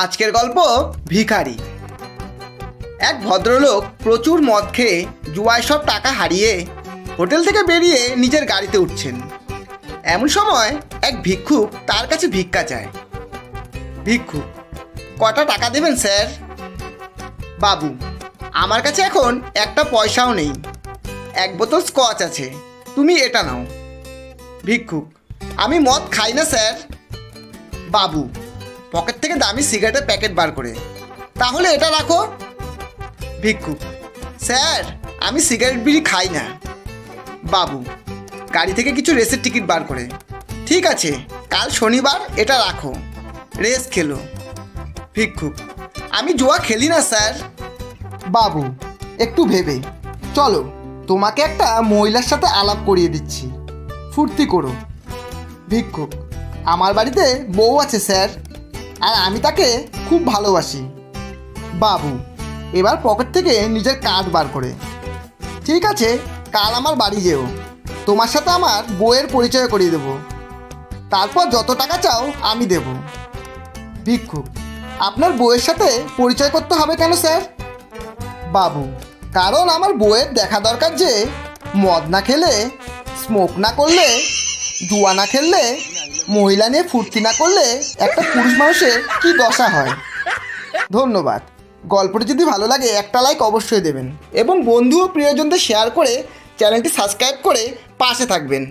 আজকের গল্প ভিখারি। এক ভদ্রলোক প্রচুর মদ খেয়ে জুয়ায় সব টাকা হারিয়ে হোটেল থেকে বেরিয়ে নিজের গাড়িতে উঠছেন। এমন সময় এক ভিক্ষুক তার কাছে ভিক্ষা চায়। ভিক্ষুক: কটা টাকা দেবেন স্যার? বাবু: আমার কাছে এখন একটা পয়সাও নেই, এক বোতল স্কচ আছে, তুমি এটা নাও। ভিক্ষুক: আমি মদ খাই না স্যার। বাবু পকেট থেকে দামি সিগারেটের প্যাকেট বার করে: তাহলে এটা রাখো। ভিক্ষুক: স্যার আমি সিগারেট বিড়ি খাই না। বাবু গাড়ি থেকে কিছু রেসের টিকিট বার করে: ঠিক আছে, কাল শনিবার, এটা রাখো, রেস খেলো। ভিক্ষুক: আমি জুয়া খেলি না স্যার। বাবু একটু ভেবে চলো, তোমাকে একটা মহিলার সাথে আলাপ করিয়ে দিচ্ছি, ফুর্তি করো। ভিক্ষুক: আমার বাড়িতে বউ আছে স্যার, আর আমি তাকে খুব ভালোবাসি। বাবু এবার পকেট থেকে নিজের কার্ড বার করে: ঠিক আছে, কাল আমার বাড়ি যেও, তোমার সাথে আমার বউয়ের পরিচয় করিয়ে দেবো, তারপর যত টাকা চাও আমি দেব। ভিক্ষুক: আপনার বউয়ের সাথে পরিচয় করতে হবে কেন স্যার? বাবু কারণ আমার বউয়ের দেখা দরকার যে মদ না খেলে, স্মোক না করলে, জুয়া না খেললে, মহিলা নিয়ে ফুর্তি না করলে একটা পুরুষ মানুষের কী দশা হয়। ধন্যবাদ। গল্পটি যদি ভালো লাগে একটা লাইক অবশ্যই দেবেন এবং বন্ধু ও প্রিয়জনদের শেয়ার করে চ্যানেলটি সাবস্ক্রাইব করে পাশে থাকবেন।